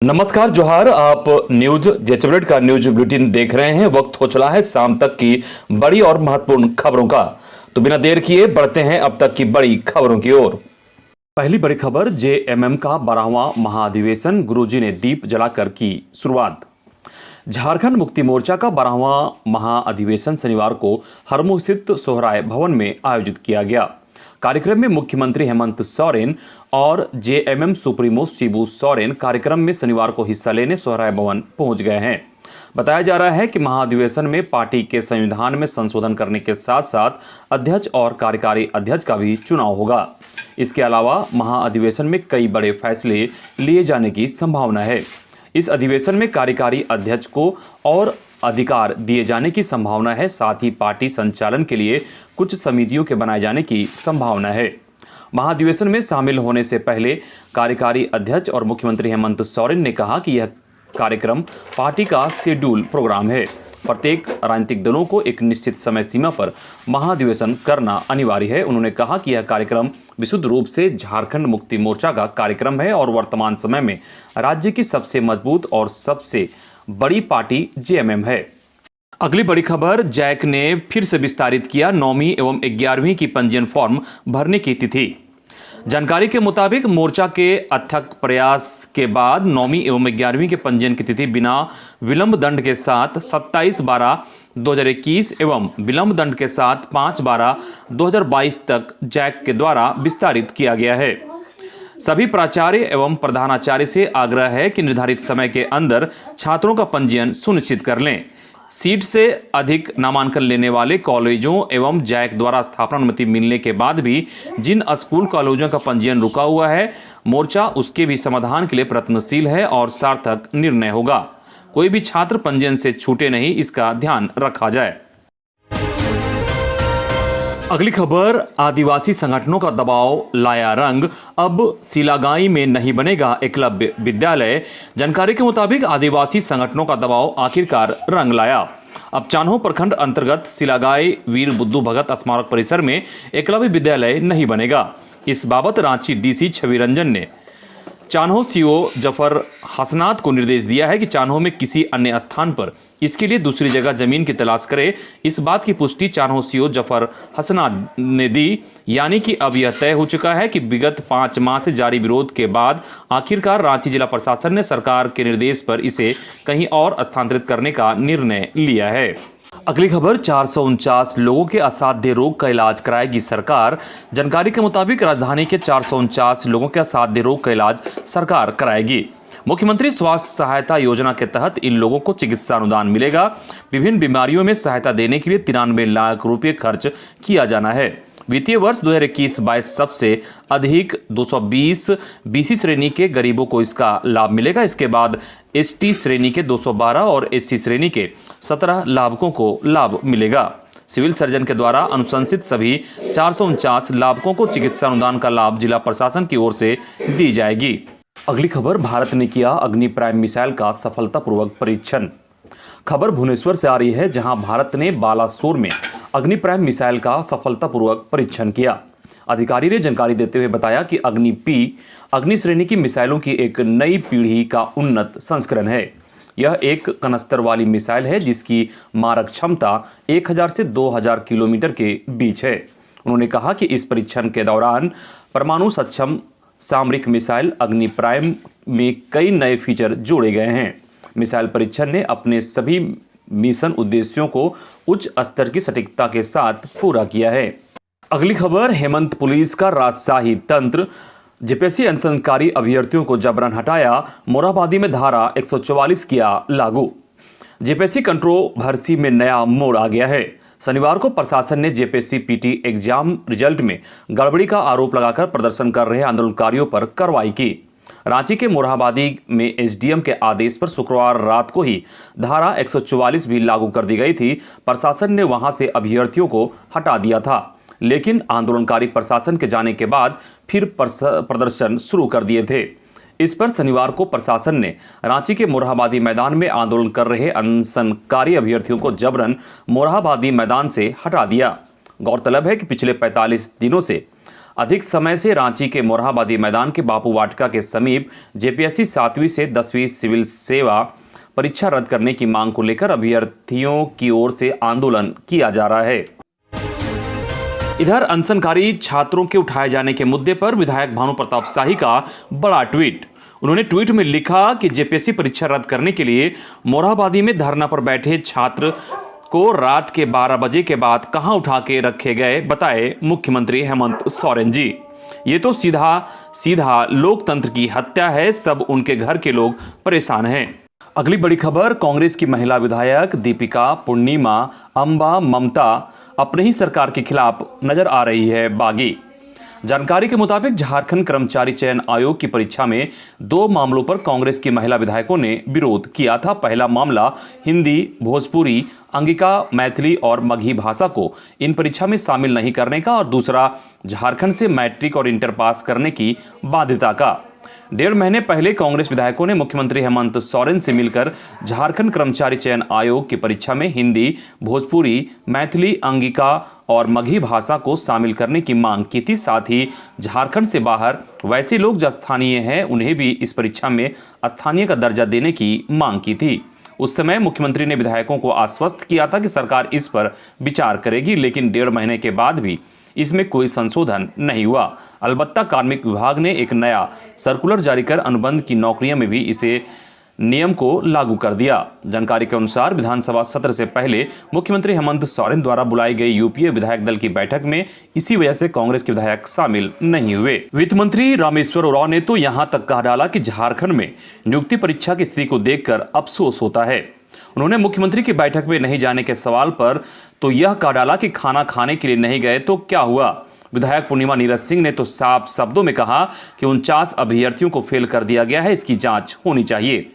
नमस्कार जोहार। आप न्यूज जेचबरेट का न्यूज बुलेटिन देख रहे हैं। वक्त हो चला है शाम तक की बड़ी और महत्वपूर्ण खबरों का, तो बिना देर किए बढ़ते हैं अब तक की बड़ी खबरों की ओर। पहली बड़ी खबर, जेएमएम का 12वां महाधिवेशन, गुरुजी ने दीप जलाकर की शुरुआत। झारखंड मुक्ति मोर्चा का 12वां महाअधिवेशन शनिवार को हरमू स्थित सोहराय भवन में आयोजित किया गया। कार्यक्रम में मुख्यमंत्री हेमंत सोरेन और जेएमएम सुप्रीमो शिबू सोरेन कार्यक्रम में शनिवार को हिस्सा लेने सोहराय भवन पहुंच गए हैं। बताया जा रहा है कि महाधिवेशन में पार्टी के संविधान में संशोधन करने के साथ साथ अध्यक्ष और कार्यकारी अध्यक्ष का भी चुनाव होगा। इसके अलावा महाअधिवेशन में कई बड़े फैसले लिए जाने की संभावना है। इस अधिवेशन में कार्यकारी अध्यक्ष को और अधिकार दिए जाने की संभावना है। साथ ही पार्टी संचालन के लिए कुछ समितियों के बनाए जाने की संभावना है। महाधिवेशन में शामिल होने से पहले कार्यकारी अध्यक्ष और मुख्यमंत्री हेमंत सोरेन ने कहा कि यह कार्यक्रम पार्टी का शेड्यूल प्रोग्राम है। प्रत्येक राजनीतिक दलों को एक निश्चित समय सीमा पर महाधिवेशन करना अनिवार्य है। उन्होंने कहा कि यह कार्यक्रम विशुद्ध रूप से झारखंड मुक्ति मोर्चा का कार्यक्रम है और वर्तमान समय में राज्य की सबसे मजबूत और सबसे बड़ी पार्टी जेएमएम है। अगली बड़ी खबर, जैक ने फिर से विस्तारित किया 9वीं एवं 11वीं की पंजीयन फॉर्म भरने की तिथि। जानकारी के मुताबिक मोर्चा के अथक प्रयास के बाद 9वीं एवं 11वीं के पंजीयन की तिथि बिना विलंब दंड के साथ 27/12/2021 एवं विलंब दंड के साथ 5/12/2022 तक जैक के द्वारा विस्तारित किया गया है। सभी प्राचार्य एवं प्रधानाचार्य से आग्रह है कि निर्धारित समय के अंदर छात्रों का पंजीयन सुनिश्चित कर लें। सीट से अधिक नामांकन लेने वाले कॉलेजों एवं जैक द्वारा स्थापना अनुमति मिलने के बाद भी जिन स्कूल कॉलेजों का पंजीयन रुका हुआ है, मोर्चा उसके भी समाधान के लिए प्रयत्नशील है और सार्थक निर्णय होगा। कोई भी छात्र पंजीयन से छूटे नहीं, इसका ध्यान रखा जाए। अगली खबर, आदिवासी संगठनों का दबाव लाया रंग, अब सिलागाई में नहीं बनेगा एकलव्य विद्यालय। जानकारी के मुताबिक आदिवासी संगठनों का दबाव आखिरकार रंग लाया। अब चान्हो प्रखंड अंतर्गत सिलागाई वीर बुद्धू भगत स्मारक परिसर में एकलव्य विद्यालय नहीं बनेगा। इस बाबत रांची डीसी छवि रंजन ने चान्हो सीओ जफर हसनात को निर्देश दिया है कि चान्हो में किसी अन्य स्थान पर इसके लिए दूसरी जगह जमीन की तलाश करे। इस बात की पुष्टि चान्हो सीओ जफर हसनात ने दी, यानी कि अब यह तय हो चुका है कि विगत 5 माह से जारी विरोध के बाद आखिरकार रांची जिला प्रशासन ने सरकार के निर्देश पर इसे कहीं और स्थानांतरित करने का निर्णय लिया है। अगली खबर, 449 लोगों के असाध्य रोग का इलाज कराएगी सरकार। जानकारी के मुताबिक राजधानी के 449 लोगों के असाध्य रोग का इलाज सरकार कराएगी। मुख्यमंत्री स्वास्थ्य सहायता योजना के तहत इन लोगों को चिकित्सा अनुदान मिलेगा। विभिन्न बीमारियों में सहायता देने के लिए 93 लाख रुपए खर्च किया जाना है। वित्तीय वर्ष 2021-22 सबसे अधिक 220 बीसी श्रेणी के गरीबों को इसका लाभ मिलेगा। इसके बाद एसटी श्रेणी के 212 और एससी श्रेणी के 17 लाभुकों को लाभ मिलेगा। सिविल सर्जन के द्वारा अनुशंसित सभी 449 लाभुकों को चिकित्सा अनुदान का लाभ जिला प्रशासन की ओर से दी जाएगी। अगली खबर, भारत ने किया अग्नि प्राइम मिसाइल का सफलतापूर्वक परीक्षण। खबर भुवनेश्वर से आ रही है, जहां भारत ने बालासोर में अग्नि प्राइम मिसाइल का सफलतापूर्वक परीक्षण किया। अधिकारी ने जानकारी देते हुए बताया कि अग्नि श्रेणी की मिसाइलों की एक नई पीढ़ी का उन्नत संस्करण है। यह एक कनस्तर वाली मिसाइल है जिसकी मारक क्षमता 1000 से 2000 किलोमीटर के बीच है। उन्होंने कहा कि इस परीक्षण के दौरान परमाणु सक्षम सामरिक मिसाइल अग्नि प्राइम में कई नए फीचर जोड़े गए हैं। मिसाइल परीक्षण ने अपने सभी मिशन उद्देश्यों को उच्च स्तर की सटीकता के साथ पूरा किया है। अगली खबर, हेमंत पुलिस का राजशाही तंत्र, जेपीएससी अनुशंसनकारी अभ्यर्थियों को जबरन हटाया, मोरहाबादी में धारा 144 किया लागू। जेपीएससी कंट्रोवर्सी में नया मोड़ आ गया है। शनिवार को प्रशासन ने जेपीएससी पीटी एग्जाम रिजल्ट में गड़बड़ी का आरोप लगाकर प्रदर्शन कर रहे आंदोलनकारियों पर कार्रवाई की। रांची के मोरहाबादी में एसडीएम के आदेश पर शुक्रवार रात को ही धारा 144 भी लागू कर दी गई थी। प्रशासन ने वहां से अभ्यर्थियों को हटा दिया था, लेकिन आंदोलनकारी प्रशासन के जाने के बाद फिर प्रदर्शन शुरू कर दिए थे। इस पर शनिवार को प्रशासन ने रांची के मोरहाबादी मैदान में आंदोलन कर रहे अनशनकारी अभ्यर्थियों को जबरन मोरहाबादी मैदान से हटा दिया। गौरतलब है कि पिछले 45 दिनों से अधिक समय से रांची के मोरहाबादी मैदान के बापू वाटिका के समीप जेपीएससी 7वीं से 10वीं सिविल सेवा परीक्षा रद्द करने की मांग को लेकर अभ्यर्थियों की ओर से आंदोलन किया जा रहा है। इधर अनशनकारी छात्रों के उठाए जाने के मुद्दे पर विधायक भानु प्रताप शाही का बड़ा ट्वीट। उन्होंने ट्वीट में लिखा कि जेपीएससी परीक्षा रद्द करने के लिए मोरहाबादी में धरना पर बैठे छात्र को रात के 12 बजे के बाद कहां उठा के रखे गए, बताए मुख्यमंत्री हेमंत सोरेन जी। ये तो सीधा लोकतंत्र की हत्या है। सब उनके घर के लोग परेशान हैं। अगली बड़ी खबर, कांग्रेस की महिला विधायक दीपिका, पूर्णिमा, अंबा, ममता अपने ही सरकार के खिलाफ नजर आ रही है बागी। जानकारी के मुताबिक झारखंड कर्मचारी चयन आयोग की परीक्षा में 2 मामलों पर कांग्रेस की महिला विधायकों ने विरोध किया था। पहला मामला हिंदी, भोजपुरी, अंगिका, मैथिली और मगही भाषा को इन परीक्षा में शामिल नहीं करने का, और दूसरा झारखंड से मैट्रिक और इंटर पास करने की बाध्यता का। 1.5 महीने पहले कांग्रेस विधायकों ने मुख्यमंत्री हेमंत सोरेन से मिलकर झारखंड कर्मचारी चयन आयोग की परीक्षा में हिंदी, भोजपुरी, मैथिली, अंगिका और मगही भाषा को शामिल करने की मांग की थी। साथ ही झारखंड से बाहर वैसे लोग जो स्थानीय हैं उन्हें भी इस परीक्षा में स्थानीय का दर्जा देने की मांग की थी। उस समय मुख्यमंत्री ने विधायकों को आश्वस्त किया था कि सरकार इस पर विचार करेगी, लेकिन 1.5 महीने के बाद भी इसमें कोई संशोधन नहीं हुआ। अलबत्ता कार्मिक विभाग ने एक नया सर्कुलर जारी कर अनुबंध की नौकरियों में भी इसे नियम को लागू कर दिया। जानकारी के अनुसार विधानसभा सत्र से पहले मुख्यमंत्री हेमंत सोरेन द्वारा बुलाई गई यूपीए विधायक दल की बैठक में इसी वजह से कांग्रेस के विधायक शामिल नहीं हुए। वित्त मंत्री रामेश्वर उरांव ने तो यहां तक कहा डाला कि झारखंड में नियुक्ति परीक्षा की स्थिति को देखकर अफसोस होता है। उन्होंने मुख्यमंत्री की बैठक में नहीं जाने के सवाल पर तो यह कहा डाला कि खाना खाने के लिए नहीं गए तो क्या हुआ। विधायक पूर्णिमा नीरज सिंह ने तो साफ शब्दों में कहा कि 49 अभ्यर्थियों को फेल कर दिया गया है, इसकी जांच होनी चाहिए।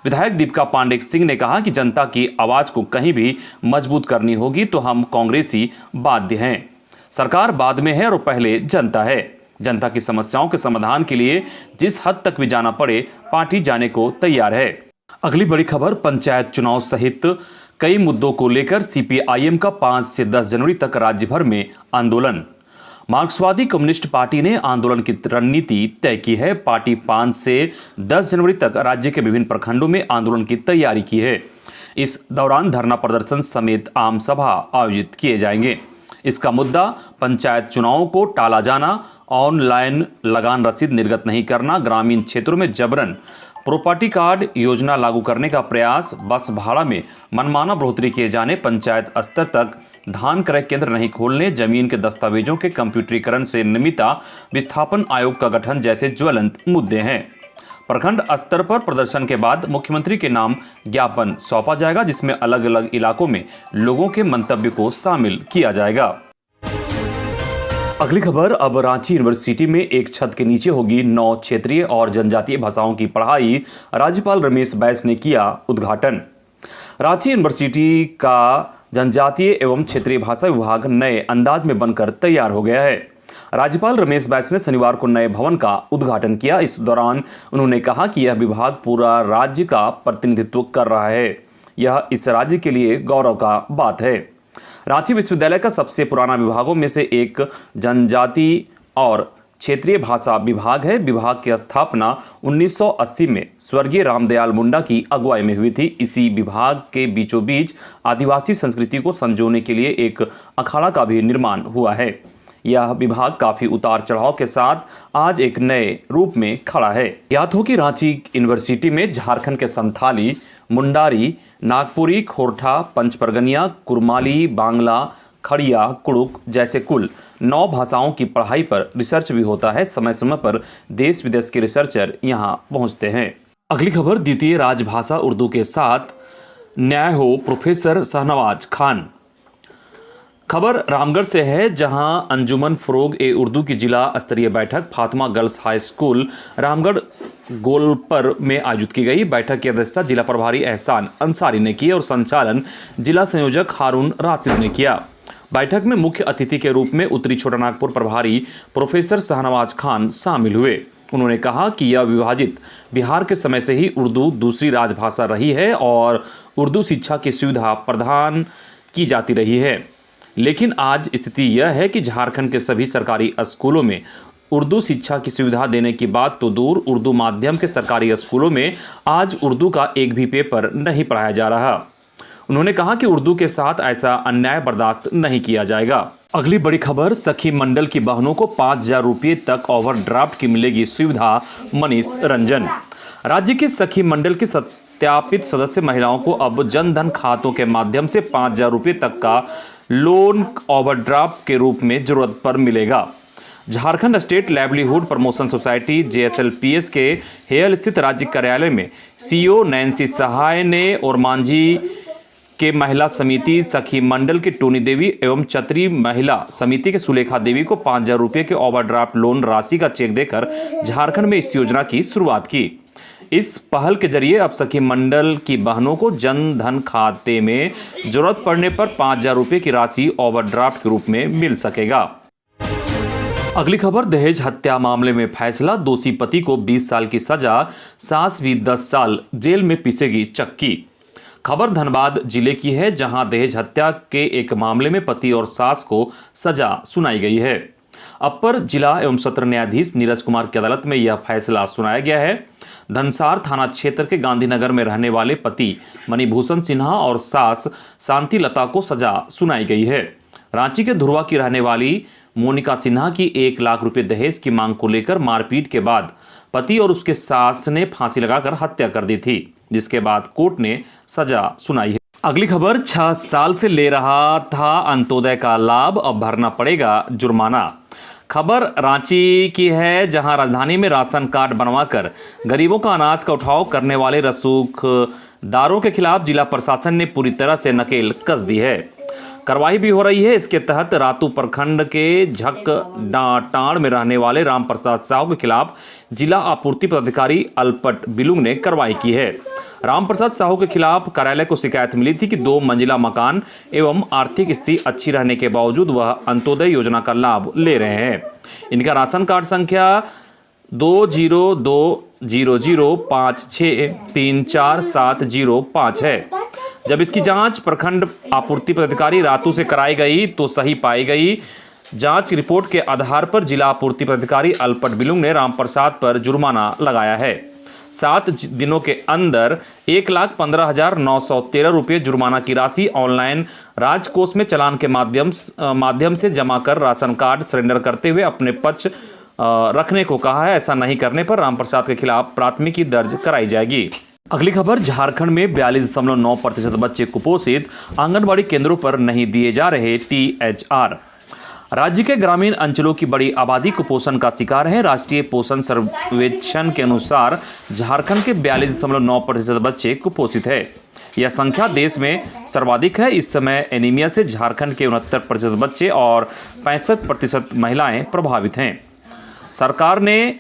विधायक दीपिका पांडे सिंह ने कहा कि जनता की आवाज को कहीं भी मजबूत करनी होगी तो हम कांग्रेसी बाध्य हैं। सरकार बाद में है और पहले जनता है। जनता की समस्याओं के समाधान के लिए जिस हद तक भी जाना पड़े पार्टी जाने को तैयार है। अगली बड़ी खबर, पंचायत चुनाव सहित कई मुद्दों को लेकर सीपीआईएम का 5 से 10 जनवरी तक राज्य भर में आंदोलन। मार्क्सवादी कम्युनिस्ट पार्टी ने आंदोलन की रणनीति तय की है। पार्टी 5 से 10 जनवरी तक राज्य के विभिन्न प्रखंडों में आंदोलन की तैयारी की है। इस दौरान धरना प्रदर्शन समेत आम सभा आयोजित किए जाएंगे। इसका मुद्दा पंचायत चुनावों को टाला जाना, ऑनलाइन लगान रसीद निर्गत नहीं करना, ग्रामीण क्षेत्रों में जबरन प्रॉपर्टी कार्ड योजना लागू करने का प्रयास, बस भाड़ा में मनमाना बढ़ोतरी किए जाने, पंचायत स्तर तक धान क्रय केंद्र नहीं खोलने, जमीन के दस्तावेजों के कंप्यूटरीकरण से निमित्ता विस्थापन आयोग का गठन जैसे ज्वलंत मुद्दे हैं। प्रखंड स्तर पर प्रदर्शन के बाद मुख्यमंत्री के नाम ज्ञापन सौंपा जाएगा, जिसमें अलग अलग इलाकों में लोगों के मंतव्य को शामिल किया जाएगा। अगली खबर, अब रांची यूनिवर्सिटी में एक छत के नीचे होगी 9 क्षेत्रीय और जनजातीय भाषाओं की पढ़ाई। राज्यपाल रमेश बैस ने किया उद्घाटन। रांची यूनिवर्सिटी का जनजातीय एवं क्षेत्रीय भाषा विभाग नए अंदाज में बनकर तैयार हो गया है। राज्यपाल रमेश बैस ने शनिवार को नए भवन का उद्घाटन किया। इस दौरान उन्होंने कहा कि यह विभाग पूरा राज्य का प्रतिनिधित्व कर रहा है। यह इस राज्य के लिए गौरव का बात है। रांची विश्वविद्यालय का सबसे पुराना विभागों में से एक जनजातीय और क्षेत्रीय भाषा विभाग है। विभाग की स्थापना 1980 में स्वर्गीय रामदयाल मुंडा की अगुवाई में हुई थी। इसी विभाग के बीचों बीच आदिवासी संस्कृति को संजोने के लिए एक अखाड़ा का भी निर्माण हुआ है। यह विभाग काफी उतार चढ़ाव के साथ आज एक नए रूप में खड़ा है। याद हो कि रांची यूनिवर्सिटी में झारखंड के संथाली, मुंडारी, नागपुरी, खोरठा, पंचपरगनिया, कुरमाली, बांग्ला, खड़िया, कुड़ुक जैसे कुल 9 भाषाओं की पढ़ाई पर रिसर्च भी होता है। समय समय पर देश विदेश के रिसर्चर यहां पहुंचते हैं। अगली खबर, द्वितीय राजभाषा उर्दू के साथ न्याय हो, प्रोफेसर शाहनवाज खान। खबर रामगढ़ से है, जहां अंजुमन फरोग ए उर्दू की जिला स्तरीय बैठक Fatima girls high school Ramgarh Golpar में आयोजित की गई। बैठक की अध्यक्षता जिला प्रभारी एहसान अंसारी ने की और संचालन जिला संयोजक हारून राशिद ने किया। बैठक में मुख्य अतिथि के रूप में उत्तरी छोटानागपुर प्रभारी प्रोफेसर शाहनवाज खान शामिल हुए। उन्होंने कहा कि यह विभाजित बिहार के समय से ही उर्दू दूसरी राजभाषा रही है और उर्दू शिक्षा की सुविधा प्रदान की जाती रही है, लेकिन आज स्थिति यह है कि झारखंड के सभी सरकारी स्कूलों में उर्दू शिक्षा की सुविधा देने की बात तो दूर, उर्दू माध्यम के सरकारी स्कूलों में आज उर्दू का एक भी पेपर नहीं पढ़ाया जा रहा। उन्होंने कहा कि उर्दू के साथ ऐसा अन्याय बर्दाश्त नहीं किया जाएगा। अगली बड़ी खबर, सखी मंडल की बहनों को 5,000 रुपये तक ओवरड्राफ्ट की मिलेगी सुविधा, मनीष रंजन। राज्य के सखी मंडल के सत्यापित सदस्य महिलाओं को अब जनधन खातों के माध्यम से 5,000 रुपये तक का लोन ओवरड्राफ्ट के रूप में जरूरत पर मिलेगा। Jharkhand state livelihood promotion society JSLPS के हेयल स्थित राज्य कार्यालय में CEO नैन्सी सहाय ने और मांझी के महिला समिति सखी मंडल के टोनी देवी एवं चतरी महिला समिति के सुलेखा देवी को 5,000 रुपये के ओवरड्राफ्ट लोन राशि का चेक देकर झारखंड में इस योजना की शुरुआत की। इस पहल के जरिए अब सखी मंडल की बहनों को जन धन खाते में जरूरत पड़ने पर 5,000 रुपये की राशि ओवरड्राफ्ट के रूप में मिल सकेगा। अगली खबर, दहेज हत्या मामले में फैसला, दोषी पति को 20 साल की सजा, सास भी 10 साल जेल में पीसेगी चक्की। खबर धनबाद जिले की है, जहां दहेज हत्या के एक मामले में पति और सास को सजा सुनाई गई है। अपर जिला एवं सत्र न्यायाधीश नीरज कुमार की अदालत में यह फैसला सुनाया गया है। धनसार थाना क्षेत्र के गांधीनगर में रहने वाले पति मणिभूषण सिन्हा और सास शांति लता को सजा सुनाई गई है। रांची के धुरवा की रहने वाली मोनिका सिन्हा की 1 लाख रुपए दहेज की मांग को लेकर मारपीट के बाद पति और उसके सास ने फांसी लगाकर हत्या कर दी थी, जिसके बाद कोर्ट ने सजा सुनाई है। अगली खबर, 6 साल से ले रहा था अंत्योदय का लाभ, अब भरना पड़ेगा जुर्माना। खबर रांची की है, जहां राजधानी में राशन कार्ड बनवाकर गरीबों का अनाज का उठाव करने वाले रसूखदारों के खिलाफ जिला प्रशासन ने पूरी तरह से नकेल कस दी है। कार्रवाई भी हो रही है। इसके तहत रातू प्रखंड के झकटाड़ में रहने वाले राम प्रसाद साहू के खिलाफ जिला आपूर्ति पदाधिकारी अल्पट बिलुंग ने कार्रवाई की है। राम प्रसाद साहू के खिलाफ कार्यालय को शिकायत मिली थी कि 2 मंजिला मकान एवं आर्थिक स्थिति अच्छी रहने के बावजूद वह अंत्योदय योजना का लाभ ले रहे हैं। इनका राशन कार्ड संख्या 2020563475 है। जब इसकी जांच प्रखंड आपूर्ति पदाधिकारी रातू से कराई गई तो सही पाई गई। जांच रिपोर्ट के आधार पर जिला आपूर्ति पदाधिकारी अल्पट बिलुंग ने रामप्रसाद पर जुर्माना लगाया है। 7 दिनों के अंदर 1,15,913 रुपये जुर्माना की राशि ऑनलाइन राजकोष में चालान के माध्यम से जमा कर राशन कार्ड सरेंडर करते हुए अपने पक्ष रखने को कहा है। ऐसा नहीं करने पर रामप्रसाद के खिलाफ प्राथमिकी दर्ज कराई जाएगी। अगली खबर, झारखंड में 42.9% बच्चे कुपोषित, आंगनबाड़ी केंद्रों पर नहीं दिए जा रहे THR। राज्य के ग्रामीण अंचलों की बड़ी आबादी कुपोषण का शिकार है। राष्ट्रीय पोषण सर्वेक्षण के अनुसार झारखंड के 42.9% बच्चे कुपोषित है। यह संख्या देश में सर्वाधिक है। इस समय एनीमिया से झारखंड के 69% बच्चे और 65% महिलाएं प्रभावित हैं। सरकार ने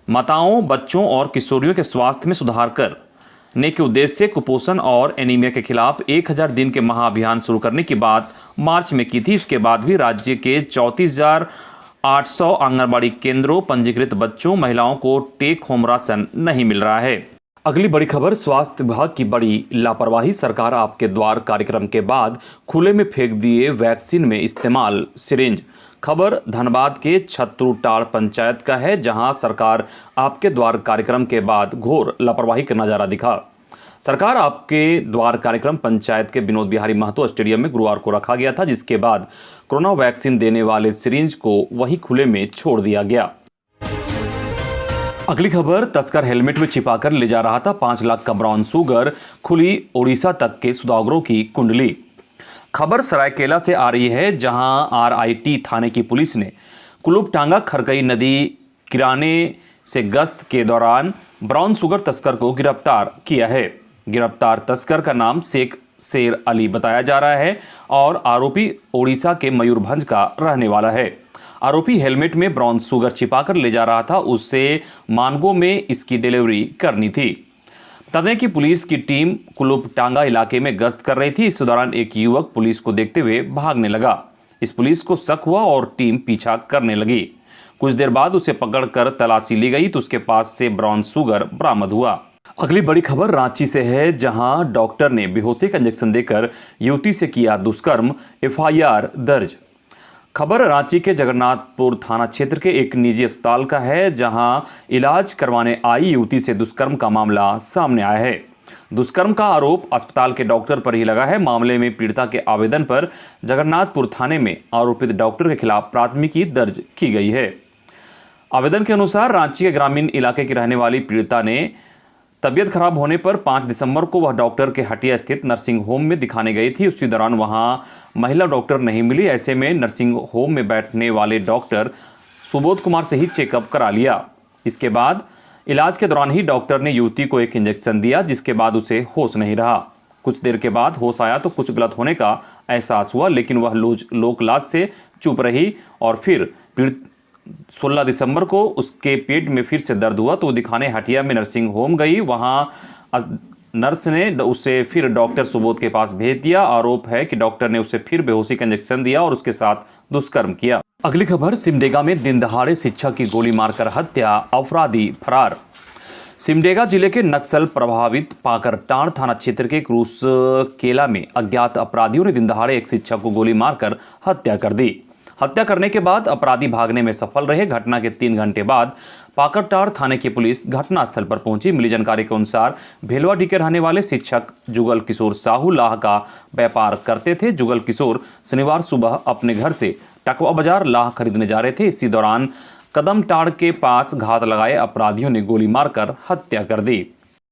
माताओं, बच्चों और किशोरियों के स्वास्थ्य में सुधार करने के उद्देश्य से कुपोषण और एनीमिया के खिलाफ 1000 दिन के महाअभियान शुरू करने की बात मार्च में की थी। इसके बाद भी राज्य के 34,800 आंगनबाड़ी केंद्रों पंजीकृत बच्चों, महिलाओं को टेक होम राशन नहीं मिल रहा है। अगली बड़ी खबर, स्वास्थ्य विभाग की बड़ी लापरवाही, सरकार आपके द्वार कार्यक्रम के बाद खुले में फेंक दिए वैक्सीन में इस्तेमाल सिरिंज। खबर धनबाद के छत्रूटाड़ पंचायत का है, जहां सरकार आपके द्वार कार्यक्रम के बाद घोर लापरवाही का नजारा दिखा। सरकार आपके द्वार कार्यक्रम पंचायत के विनोद बिहारी महतो स्टेडियम में गुरुवार को रखा गया था, जिसके बाद कोरोना वैक्सीन देने वाले सिरिंज को वहीं खुले में छोड़ दिया गया। अगली खबर, तस्कर हेलमेट में छिपाकर ले जा रहा था 5 लाख का ब्राउन शुगर, खुली उड़ीसा तक के सौदागरों की कुंडली। खबर सरायकेला से आ रही है, जहां RIT थाने की पुलिस ने कुलुपटांगा खरकई नदी किराने से गश्त के दौरान ब्राउन शुगर तस्कर को गिरफ्तार किया है। गिरफ्तार तस्कर का नाम शेख शेर अली बताया जा रहा है और आरोपी ओडिशा के मयूरभंज का रहने वाला है। आरोपी हेलमेट में ब्राउन शुगर छिपाकर ले जा रहा था, उससे मानगो में इसकी डिलीवरी करनी थी। बता दें कि पुलिस की टीम कुलुपटांगा इलाके में गश्त कर रही थी। इस दौरान एक युवक पुलिस को देखते हुए भागने लगा। इस पुलिस को शक हुआ और टीम पीछा करने लगी। कुछ देर बाद उसे पकड़कर तलाशी ली गई तो उसके पास से ब्राउन शुगर बरामद हुआ। अगली बड़ी खबर रांची से है, जहां डॉक्टर ने बेहोशी का इंजेक्शन देकर युवती से किया दुष्कर्म, एफआईआर दर्ज। खबर रांची के जगन्नाथपुर थाना क्षेत्र के एक निजी अस्पताल का है, जहां इलाज करवाने आई युवती से दुष्कर्म का मामला सामने आया है। दुष्कर्म का आरोप अस्पताल के डॉक्टर पर ही लगा है। मामले में पीड़िता के आवेदन पर जगन्नाथपुर थाने में आरोपित डॉक्टर के खिलाफ प्राथमिकी दर्ज की गई है। आवेदन के अनुसार रांची के ग्रामीण इलाके की रहने वाली पीड़िता ने तबीयत खराब होने पर 5 दिसंबर को वह डॉक्टर के हटिया स्थित नर्सिंग होम में दिखाने गई थी। उसी दौरान वहां महिला डॉक्टर नहीं मिली। ऐसे में नर्सिंग होम में बैठने वाले डॉक्टर सुबोध कुमार से ही चेकअप करा लिया। इसके बाद इलाज के दौरान ही डॉक्टर ने युवती को एक इंजेक्शन दिया, जिसके बाद उसे होश नहीं रहा। कुछ देर के बाद होश आया तो कुछ गलत होने का एहसास हुआ, लेकिन वह लोक लाज से चुप रही और फिर 16 दिसंबर को उसके पेट में फिर से दर्द हुआ तो वो दिखाने हटिया में नर्सिंग होम गई। वहां नर्स ने उसे फिर डॉक्टर सुबोध के पास भेज दिया। आरोप है कि डॉक्टर ने उसे फिर बेहोशी का इंजेक्शन दिया और उसके साथ दुष्कर्म किया। अगली खबर, सिमडेगा में दिन दहाड़े शिक्षक की गोली मारकर हत्या, अपराधी फरार। सिमडेगा जिले के नक्सल प्रभावित पाकरटांड थाना क्षेत्र के क्रूस केला में अज्ञात अपराधियों ने दिन दहाड़े एक शिक्षक को गोली मारकर हत्या कर दी। हत्या करने के बाद अपराधी भागने में सफल रहे। घटना के 3 घंटे बाद पाकरटांड थाने की पुलिस घटनास्थल पर पहुंची। मिली जानकारी के अनुसार भेलवाडी के रहने वाले शिक्षक जुगल किशोर साहू लाह का व्यापार करते थे। जुगल किशोर शनिवार सुबह अपने घर से टकवा बाजार लाह खरीदने जा रहे थे। इसी दौरान कदम टाड़ के पास घात लगाए अपराधियों ने गोली मारकर हत्या कर दी।